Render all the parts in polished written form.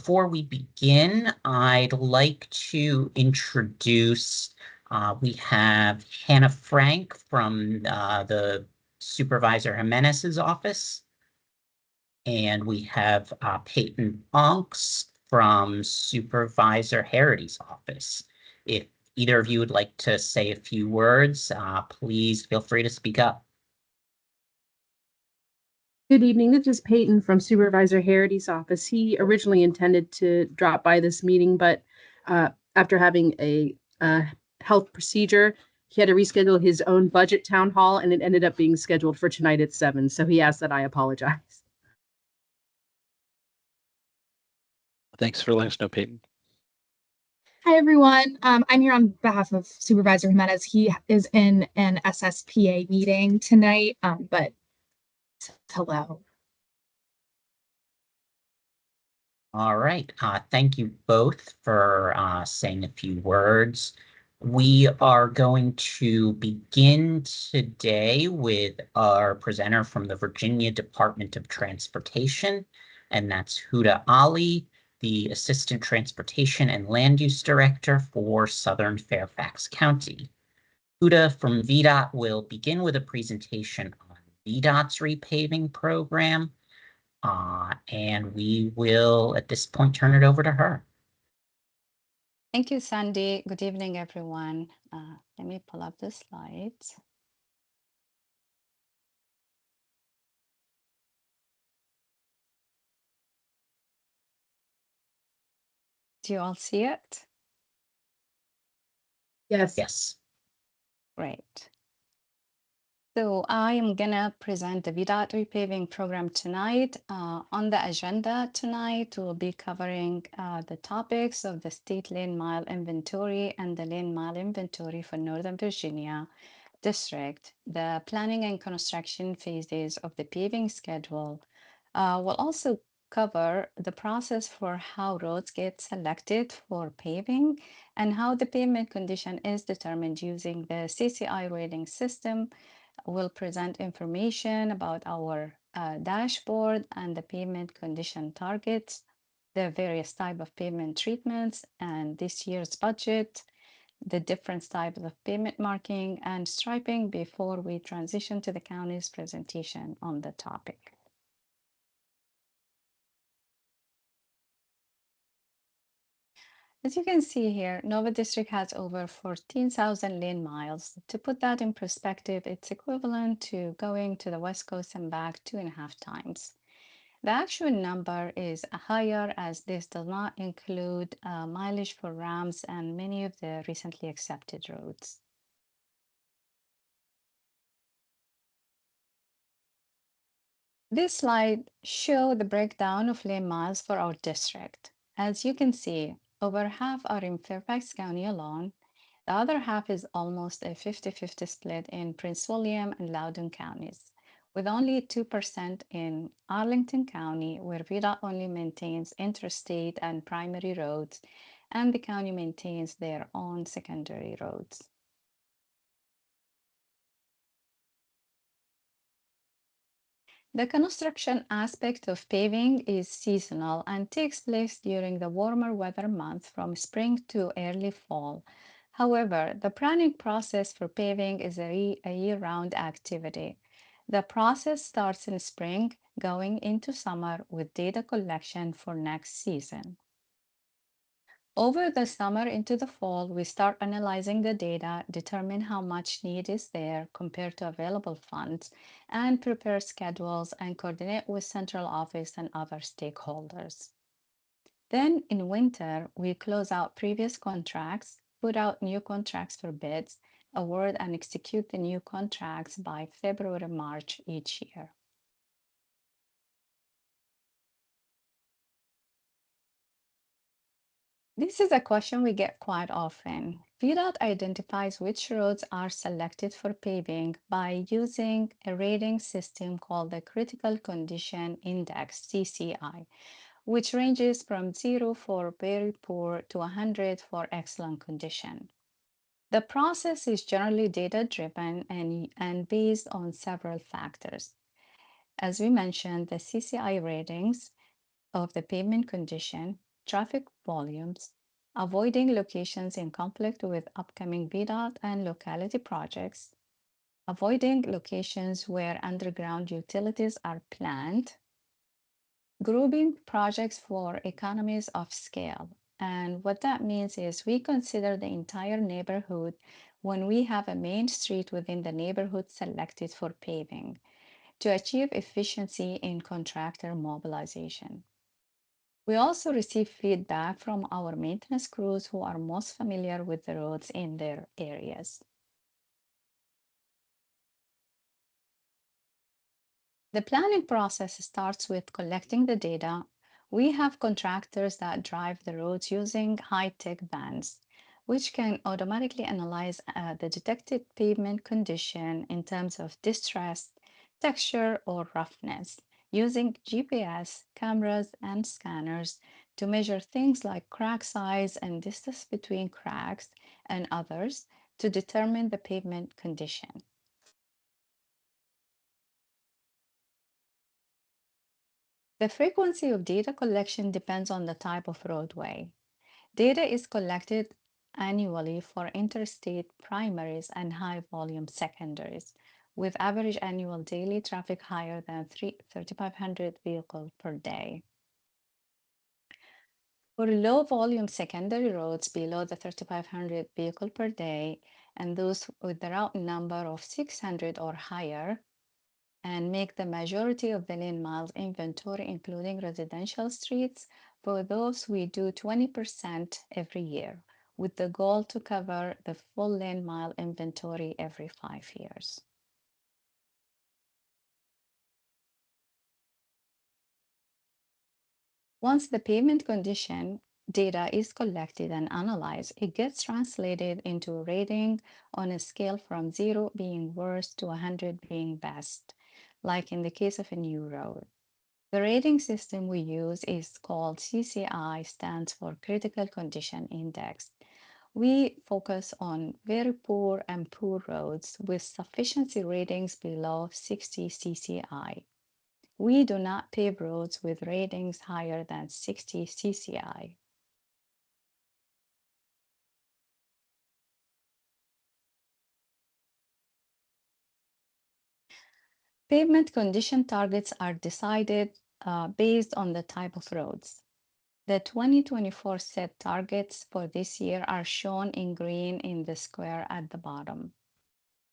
before we begin, I'd like to introduce, we have Hannah Frank from the Supervisor Jimenez's office. And we have Peyton Onks from Supervisor Harity's office. If either of you would like to say a few words, please feel free to speak up. Good evening. This is Peyton from Supervisor Harity's office. He originally intended to drop by this meeting, but after having a health procedure, he had to reschedule his own budget town hall, and it ended up being scheduled for tonight at 7. So he asked that I apologize. Thanks for letting us know, Peyton. Hi, everyone. I'm here on behalf of Supervisor Jimenez. He is in an SSPA meeting tonight, but hello. All right. Thank you both for saying a few words. We are going to begin today with our presenter from the Virginia Department of Transportation, and that's Huda Ali, the Assistant Transportation and Land Use Director for Southern Fairfax County. Huda from VDOT will begin with a presentation on VDOT's repaving program, and we will, at this point, turn it over to her. Thank you, Sandy. Good evening, everyone. Let me pull up the slides. Do you all see it? Yes. Yes. Great. So I am gonna present the VDOT repaving program tonight. On the agenda tonight, we'll be covering the topics of the state lane mile inventory and the lane mile inventory for Northern Virginia District, the planning and construction phases of the paving schedule. We'll also cover the process for how roads get selected for paving and how the pavement condition is determined using the CCI rating system. We'll present information about our dashboard and the pavement condition targets, the various type of pavement treatments and this year's budget, the different types of pavement marking and striping before we transition to the county's presentation on the topic. As you can see here, Nova District has over 14,000 lane miles. To put that in perspective, it's equivalent to going to the West Coast and back 2.5 times. The actual number is higher as this does not include mileage for ramps and many of the recently accepted roads. This slide shows the breakdown of lane miles for our district. As you can see, over half are in Fairfax County alone. The other half is almost a 50-50 split in Prince William and Loudoun counties, with only 2% in Arlington County, where VDOT only maintains interstate and primary roads, and the county maintains their own secondary roads. The construction aspect of paving is seasonal and takes place during the warmer weather months from spring to early fall. However, the planning process for paving is a year-round activity. The process starts in spring, going into summer with data collection for next season. Over the summer into the fall, we start analyzing the data, determine how much need is there compared to available funds, and prepare schedules and coordinate with central office and other stakeholders. Then in winter, we close out previous contracts, put out new contracts for bids, award and execute the new contracts by February, March each year. This is a question we get quite often. VDOT identifies which roads are selected for paving by using a rating system called the Critical Condition Index, CCI, which ranges from 0 for very poor to 100 for excellent condition. The process is generally data-driven and based on several factors. As we mentioned, the CCI ratings of the pavement condition, traffic volumes, avoiding locations in conflict with upcoming VDOT and locality projects, avoiding locations where underground utilities are planned, grouping projects for economies of scale. And what that means is we consider the entire neighborhood when we have a main street within the neighborhood selected for paving to achieve efficiency in contractor mobilization. We also receive feedback from our maintenance crews who are most familiar with the roads in their areas. The planning process starts with collecting the data. We have contractors that drive the roads using high-tech vans, which can automatically analyze the detected pavement condition in terms of distress, texture, or roughness, using GPS, cameras, and scanners to measure things like crack size and distance between cracks and others to determine the pavement condition. The frequency of data collection depends on the type of roadway. Data is collected annually for interstate primaries and high volume secondaries, with average annual daily traffic higher than 3,500 vehicles per day. For low volume secondary roads below the 3,500 vehicle per day and those with the route number of 600 or higher, and make the majority of the lane miles inventory, including residential streets. For those, we do 20% every year, with the goal to cover the full lane mile inventory every 5 years. Once the pavement condition data is collected and analyzed, it gets translated into a rating on a scale from 0 being worst to 100 being best, like in the case of a new road. The rating system we use is called CCI, stands for Critical Condition Index. We focus on very poor and poor roads with sufficiency ratings below 60 CCI. We do not pave roads with ratings higher than 60 CCI. Pavement condition targets are decided based on the type of roads. The 2024 set targets for this year are shown in green in the square at the bottom.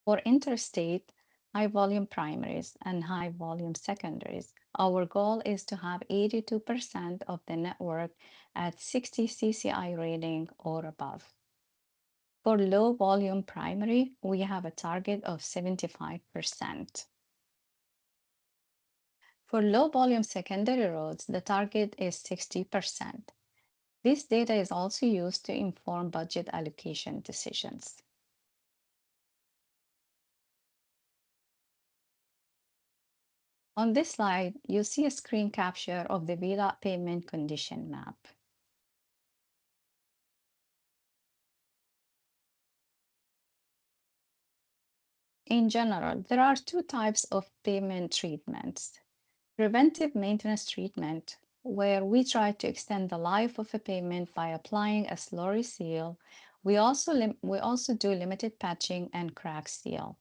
For interstate, high volume primaries and high volume secondaries, our goal is to have 82% of the network at 60 CCI rating or above. For low volume primary, we have a target of 75%. For low volume secondary roads, the target is 60%. This data is also used to inform budget allocation decisions. On this slide, you see a screen capture of the VDOT pavement condition map. In general, there are two types of pavement treatments. Preventive maintenance treatment, where we try to extend the life of a pavement by applying a slurry seal. We also do limited patching and crack seal.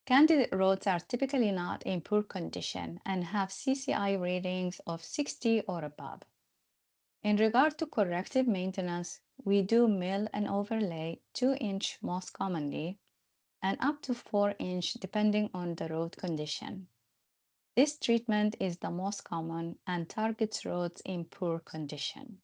Candidate roads are typically not in poor condition and have CCI ratings of 60 or above. In regard to corrective maintenance, we do mill and overlay 2-inch most commonly, and up to 4-inch depending on the road condition. This treatment is the most common and targets roads in poor condition.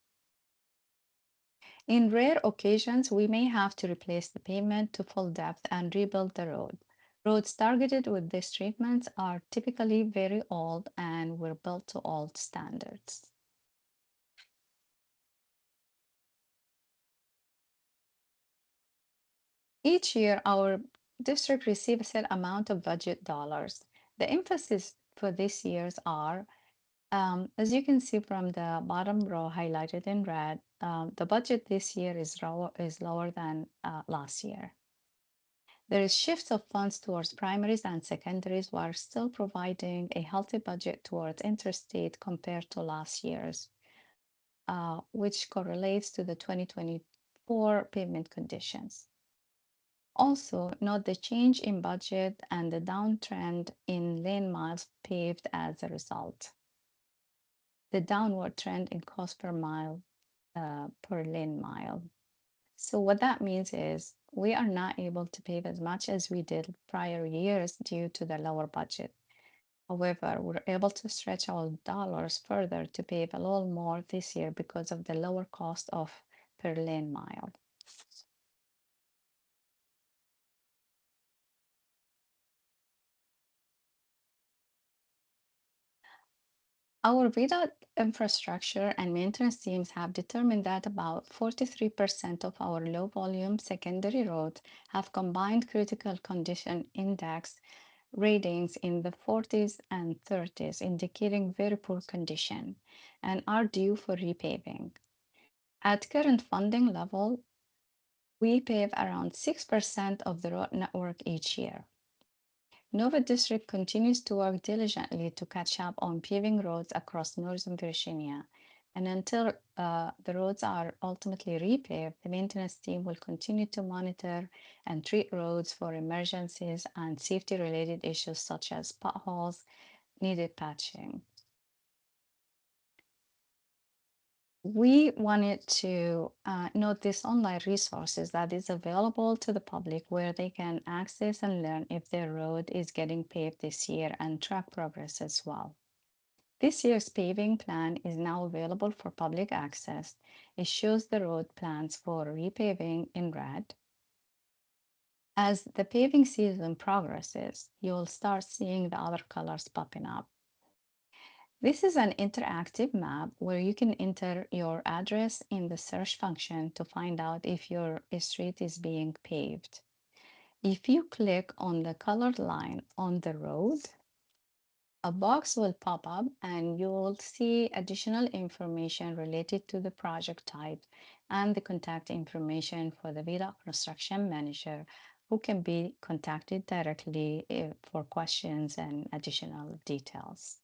In rare occasions, we may have to replace the pavement to full depth and rebuild the road. Roads targeted with these treatments are typically very old and were built to old standards. Each year, our district receives a set amount of budget dollars. The emphasis for this year's are, as you can see from the bottom row highlighted in red, the budget this year is lower than last year. There is shifts of funds towards primaries and secondaries while still providing a healthy budget towards interstate compared to last year's. which correlates to the 2024 pavement conditions. Also, note the change in budget and the downtrend in lane miles paved as a result. The downward trend in cost per mile per lane mile. So what that means is we are not able to pave as much as we did prior years due to the lower budget. However, we're able to stretch our dollars further to pave a little more this year because of the lower cost of per lane mile. Our VDOT infrastructure and maintenance teams have determined that about 43% of our low volume secondary roads have combined critical condition index ratings in the 40s and 30s, indicating very poor condition and are due for repaving. At current funding level, we pave around 6% of the road network each year. Nova District continues to work diligently to catch up on paving roads across Northern Virginia. And until the roads are ultimately repaved, the maintenance team will continue to monitor and treat roads for emergencies and safety-related issues such as potholes, needed patching. We wanted to note this online resources that is available to the public where they can access and learn if their road is getting paved this year and track progress as well. This year's paving plan is now available for public access. It shows the road plans for repaving in red. As the paving season progresses, you'll start seeing the other colors popping up. This is an interactive map where you can enter your address in the search function to find out if your street is being paved. If you click on the colored line on the road, a box will pop up and you'll see additional information related to the project type and the contact information for the VDOT construction manager, who can be contacted directly for questions and additional details.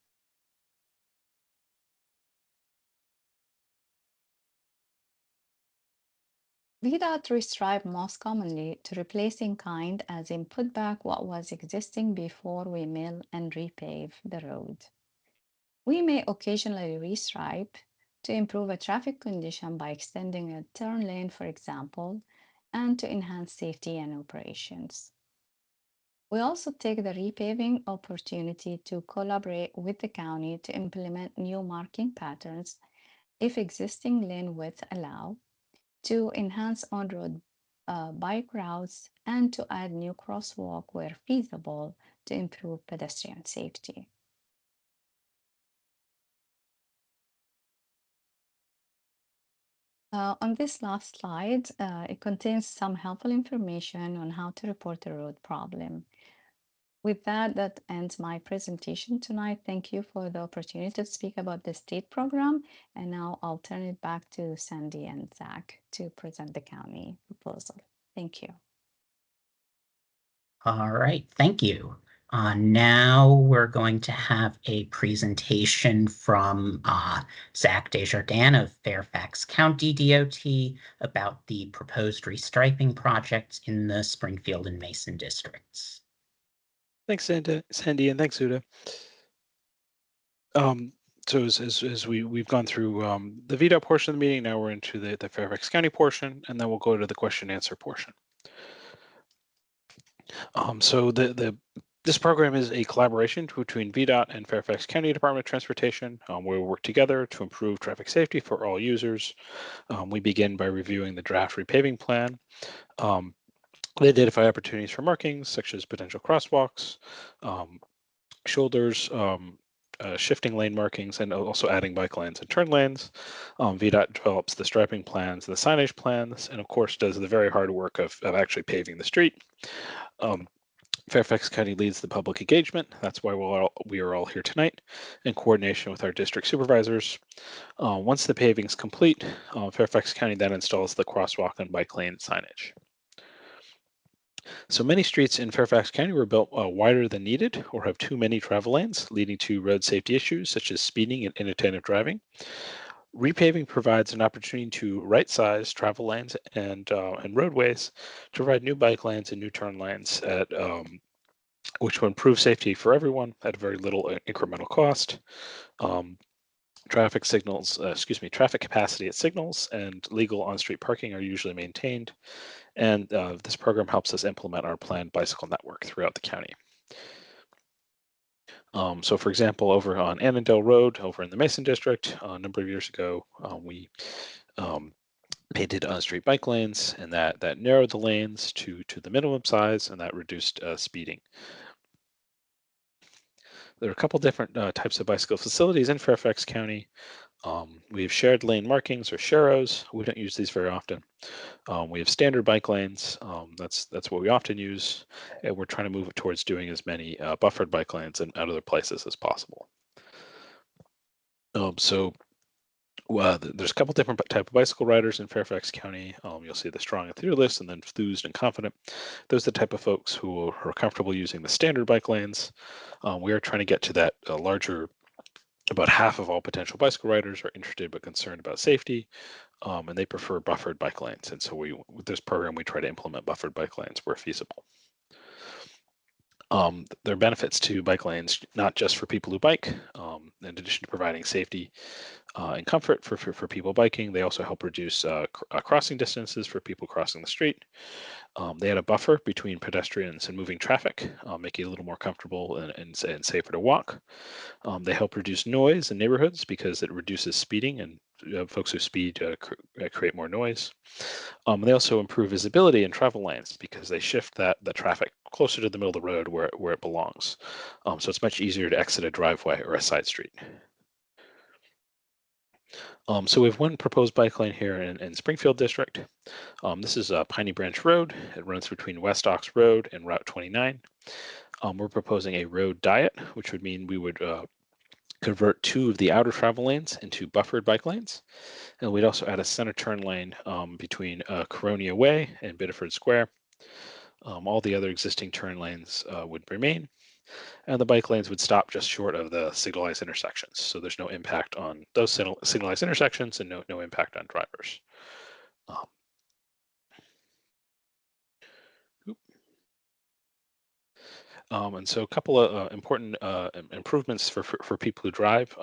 VDOT restripe most commonly to replace in kind, as in put back what was existing before we mill and repave the road. We may occasionally restripe to improve a traffic condition by extending a turn lane, for example, and to enhance safety and operations. We also take the repaving opportunity to collaborate with the county to implement new marking patterns if existing lane width allow, to enhance on-road bike routes, and to add new crosswalk where feasible to improve pedestrian safety. On this last slide, it contains some helpful information on how to report a road problem. With that, that ends my presentation tonight. Thank you for the opportunity to speak about the state program. And now I'll turn it back to Sandy and Zach to present the county proposal. Thank you. All right, thank you. Now we're going to have a presentation from Zach Desjardins of Fairfax County DOT about the proposed restriping projects in the Springfield and Mason districts. Thanks, Sandy, and thanks, Uda. So as we've gone through the VDOT portion of the meeting, now we're into the Fairfax County portion, and then we'll go to the question and answer portion. So this program is a collaboration between VDOT and Fairfax County Department of Transportation, where we work together to improve traffic safety for all users. We begin by reviewing the draft repaving plan. They identify opportunities for markings, such as potential crosswalks, shoulders, shifting lane markings, and also adding bike lanes and turn lanes. VDOT develops the striping plans, the signage plans, and of course does the very hard work of actually paving the street. Fairfax County leads the public engagement. That's why we are all here tonight, in coordination with our district supervisors. Once the paving is complete, Fairfax County then installs the crosswalk and bike lane signage. So many streets in Fairfax County were built wider than needed or have too many travel lanes, leading to road safety issues such as speeding and inattentive driving. Repaving provides an opportunity to right-size travel lanes and roadways to provide new bike lanes and new turn lanes at which will improve safety for everyone at very little incremental cost. Traffic capacity at signals and legal on-street parking are usually maintained, and this program helps us implement our planned bicycle network throughout the county. So for example, over on Annandale Road, over in the Mason District, a number of years ago, we painted on-street bike lanes, and that narrowed the lanes to the minimum size, and that reduced speeding. There are a couple different types of bicycle facilities in Fairfax County. We have shared lane markings, or sharrows. We don't use these very often. We have standard bike lanes. That's what we often use, and we're trying to move it towards doing as many buffered bike lanes in other places as possible. There's a couple different type of bicycle riders in Fairfax County. You'll see the strong and fearless, and then enthused and confident. Those are the type of folks who are comfortable using the standard bike lanes. We are trying to get to that larger. About half of all potential bicycle riders are interested but concerned about safety, and they prefer buffered bike lanes. And so with this program, we try to implement buffered bike lanes where feasible. There are benefits to bike lanes, not just for people who bike. In addition to providing safety and comfort for people biking, they also help reduce crossing distances for people crossing the street. They add a buffer between pedestrians and moving traffic, making it a little more comfortable and safer to walk. They help reduce noise in neighborhoods because it reduces speeding, and folks who speed create more noise. They also improve visibility in travel lanes because they shift the traffic closer to the middle of the road where it belongs. So it's much easier to exit a driveway or a side street. So we have one proposed bike lane here in Springfield District. This is Piney Branch Road. It runs between West Ox Road and Route 29. We're proposing a road diet, which would mean we would convert 2 of the outer travel lanes into buffered bike lanes. And we'd also add a center turn lane between Coronia Way and Biddeford Square. All the other existing turn lanes would remain, and the bike lanes would stop just short of the signalized intersections. So there's no impact on those signalized intersections and no impact on drivers. And so a couple of important improvements for people who drive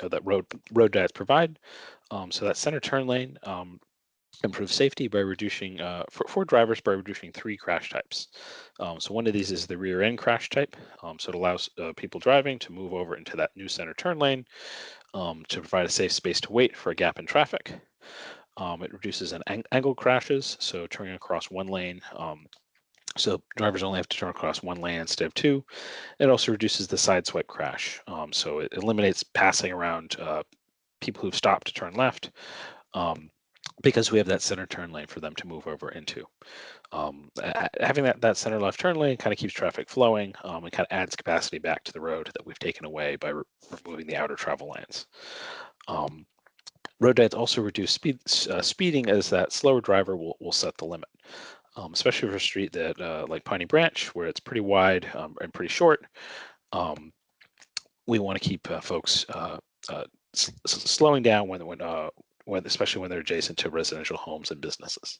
that road diets provide. So that center turn lane improves safety by reducing for drivers by reducing 3 crash types. So one of these is the rear end crash type. So it allows people driving to move over into that new center turn lane to provide a safe space to wait for a gap in traffic. It reduces angle crashes, so turning across one lane. So drivers only have to turn across one lane instead of 2. It also reduces the side swipe crash. So it eliminates passing around people who've stopped to turn left because we have that center turn lane for them to move over into. Having that center left turn lane kind of keeps traffic flowing and kind of adds capacity back to the road that we've taken away by removing the outer travel lanes. Road diets also reduce speeding, as that slower driver will set the limit. Especially for a street that like Piney Branch, where it's pretty wide and pretty short. We want to keep folks slowing down especially when they're adjacent to residential homes and businesses.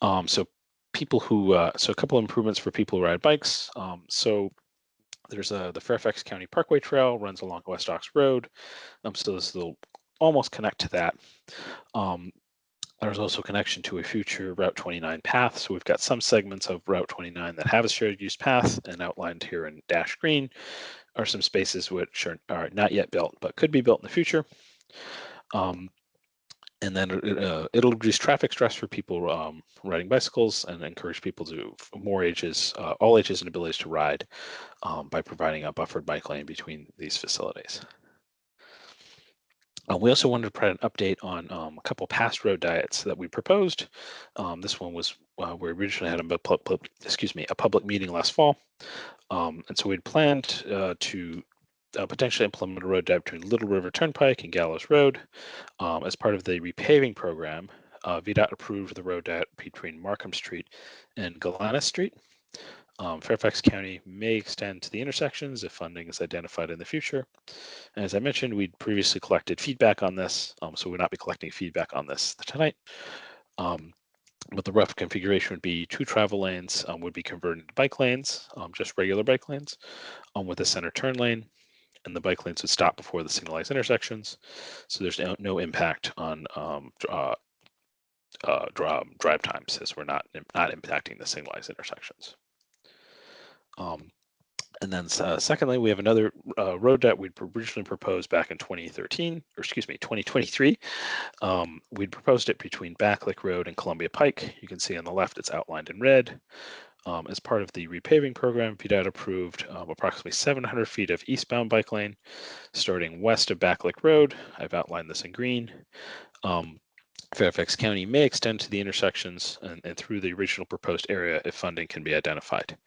So a couple of improvements for people who ride bikes. So there's the Fairfax County Parkway Trail runs along West Ox Road. So this will almost connect to that. There's also connection to a future Route 29 path. So we've got some segments of Route 29 that have a shared use path, and outlined here in dash green are some spaces which are not yet built, but could be built in the future. And then it'll reduce traffic stress for people riding bicycles and encourage people to all ages and abilities to ride by providing a buffered bike lane between these facilities. We also wanted to provide an update on a couple past road diets that we proposed. This one was we originally had a public meeting last fall, and so we'd planned to potentially implement a road diet between Little River Turnpike and Gallows Road. As part of the repaving program, VDOT approved the road diet between Markham Street and Galanis Street. Fairfax County may extend to the intersections if funding is identified in the future. And as I mentioned, we'd previously collected feedback on this, so we'll not be collecting feedback on this tonight. But the rough configuration would be 2 travel lanes would be converted into bike lanes, just regular bike lanes, with a center turn lane, and the bike lanes would stop before the signalized intersections. So there's no impact on drive times, as we're not impacting the signalized intersections. And then secondly, we have another road that we'd originally proposed back in 2013, or excuse me, 2023. We'd proposed it between Backlick Road and Columbia Pike. You can see on the left, it's outlined in red. As part of the repaving program, VDOT approved approximately 700 feet of eastbound bike lane, starting west of Backlick Road. I've outlined this in green. Fairfax County may extend to the intersections and through the original proposed area if funding can be identified.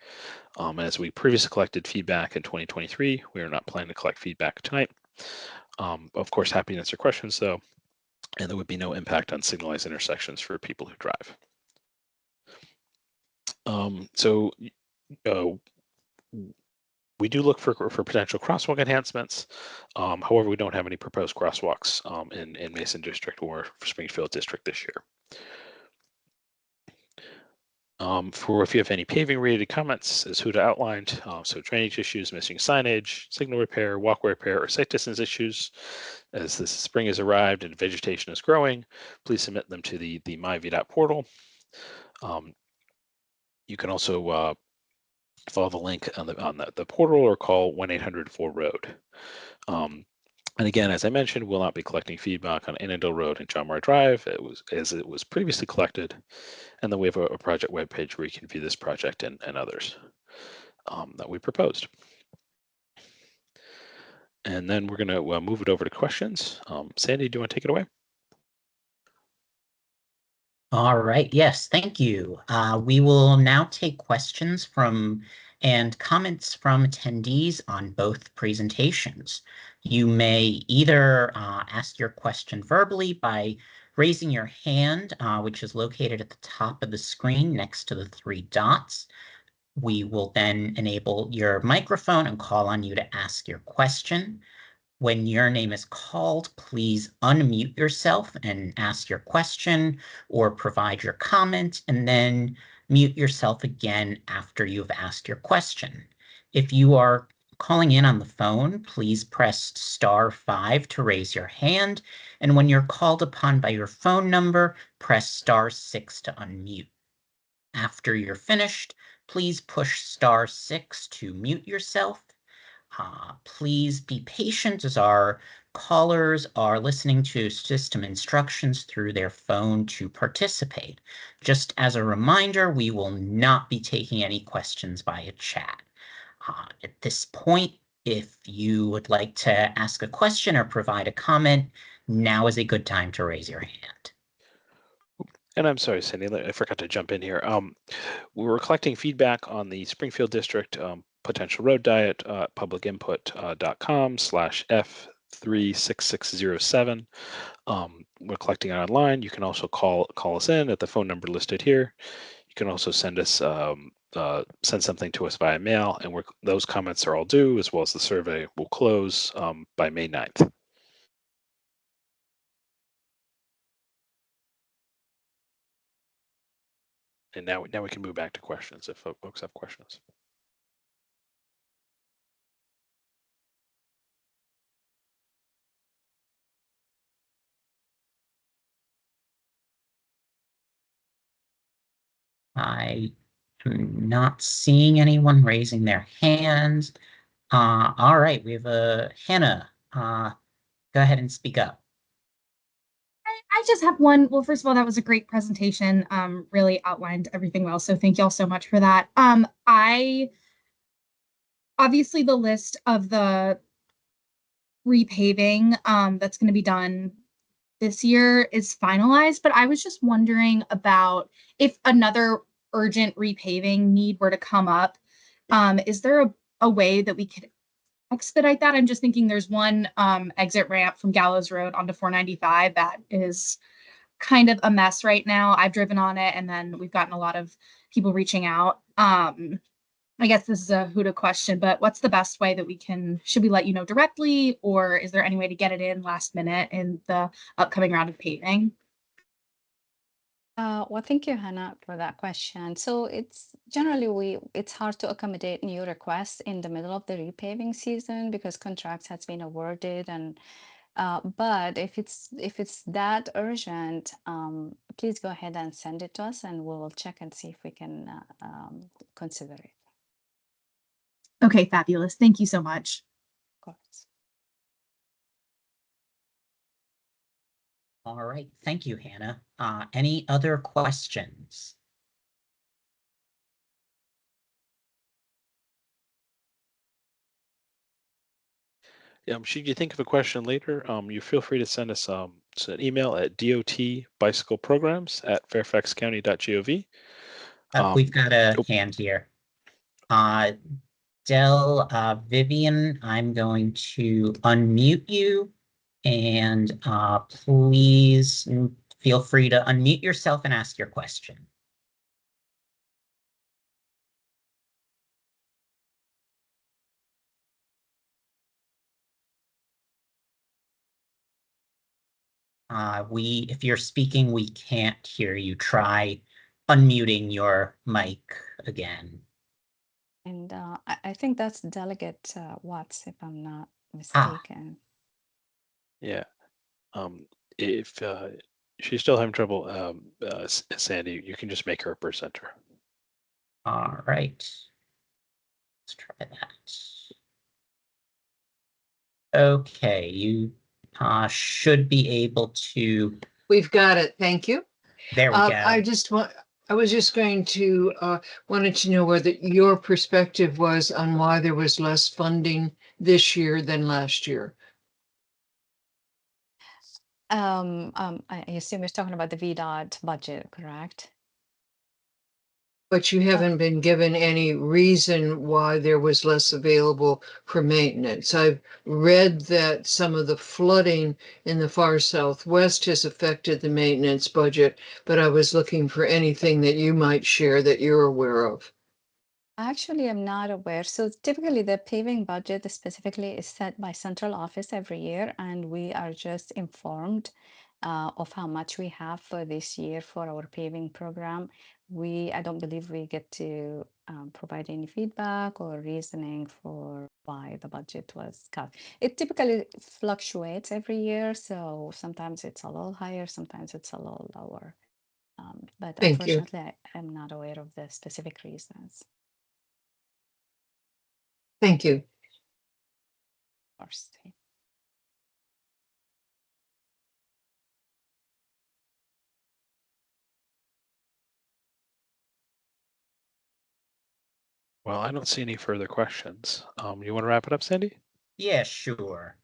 As we previously collected feedback in 2023, we are not planning to collect feedback tonight. Of course, happy to answer questions though, and there would be no impact on signalized intersections for people who drive. We do look for potential crosswalk enhancements. However, we don't have any proposed crosswalks in Mason District or Springfield District this year. For if you have any paving related comments, as Huda outlined, so drainage issues, missing signage, signal repair, walkway repair, or site distance issues, as the spring has arrived and vegetation is growing, please submit them to the MyVDOT portal. You can also follow the link on the portal or call 1-800-4ROAD. And again, as I mentioned, we'll not be collecting feedback on Annandale Road and John Muir Drive as it was previously collected. And then we have a project webpage where you can view this project and others that we proposed. And then we're going to move it over to questions. Sandy, do you want to take it away? All right. Yes, thank you. We will now take questions from and comments from attendees on both presentations. You may either ask your question verbally by raising your hand, which is located at the top of the screen next to the 3 dots. We will then enable your microphone and call on you to ask your question. When your name is called, please unmute yourself and ask your question or provide your comment, and then mute yourself again after you've asked your question. If you are calling in on the phone, please press *5 to raise your hand, and when you're called upon by your phone number, press *6 to unmute. After you're finished, please push *6 to mute yourself. Please be patient as our callers are listening to system instructions through their phone to participate. Just as a reminder, we will not be taking any questions via chat. At this point, if you would like to ask a question or provide a comment, now is a good time to raise your hand. And I'm sorry, Cindy, I forgot to jump in here. We were collecting feedback on the Springfield District potential road diet, publicinput.com/F36607. We're collecting it online. You can also call us in at the phone number listed here. You can also send us send something to us via mail, and those comments are all due, as well as the survey will close by May 9th. And now we can move back to questions if folks have questions. I am not seeing anyone raising their hands. All right, we have Hannah. Go ahead and speak up. I just have one. Well, first of all, that was a great presentation. Really outlined everything well. So thank you all so much for that. Obviously the list of the repaving that's going to be done this year is finalized, but I was just wondering about if another urgent repaving need were to come up. Is there a way that we could expedite that? I'm just thinking there's one exit ramp from Gallows Road onto 495 that is kind of a mess right now. I've driven on it, and then we've gotten a lot of people reaching out. I guess this is a Huda question, but what's the best way that should we let you know directly, or is there any way to get it in last minute in the upcoming round of paving? Well, thank you, Hannah, for that question. So it's generally it's hard to accommodate new requests in the middle of the repaving season because contracts has been awarded, and but if it's that urgent, please go ahead and send it to us, and we will check and see if we can consider it. Okay, fabulous. Thank you so much. Of course. All right, thank you, Hannah. Any other questions? Should you think of a question later, you feel free to send us an email at dotbicycleprograms@fairfaxcounty.gov. We've got a oh. hand here. Vivian, I'm going to unmute you, and please feel free to unmute yourself and ask your question. If you're speaking, we can't hear you. Try unmuting your mic again. And I think that's Delegate Watts, if I'm not mistaken. Yeah. If she's still having trouble, Sandy, you can just make her a presenter. All right. Let's try that. Okay, you should be able to. We've got it. Thank you. There we go. I was just going to wanted to know whether your perspective was on why there was less funding this year than last year. I assume you're talking about the VDOT budget, correct? But you haven't been given any reason why there was less available for maintenance. I've read that some of the flooding in the far southwest has affected the maintenance budget, but I was looking for anything that you might share that you're aware of. Actually, I'm not aware. So typically the paving budget specifically is set by central office every year, and we are just informed of how much we have for this year for our paving program. I don't believe we get to provide any feedback or reasoning for why the budget was cut. It typically fluctuates every year, so sometimes it's a little higher, sometimes it's a little lower. But Thank you. unfortunately, I'm not aware of the specific reasons. Thank you. Of course. Well, I don't see any further questions. You want to wrap it up, Sandy? Yeah, sure.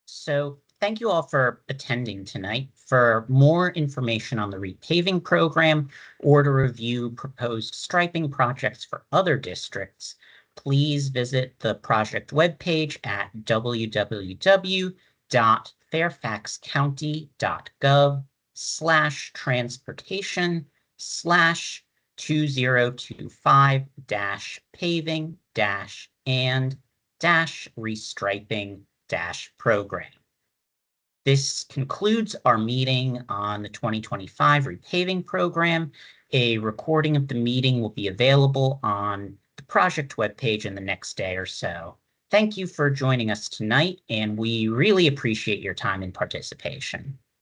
So thank you all for attending tonight. For more information on the repaving program or to review proposed striping projects for other districts, please visit the project webpage at www.fairfaxcounty.gov/transportation/2025-and-restriping-program. This concludes our meeting on the 2025 repaving program. A recording of the meeting will be available on the project webpage in the next day or so. Thank you for joining us tonight, and we really appreciate your time and participation.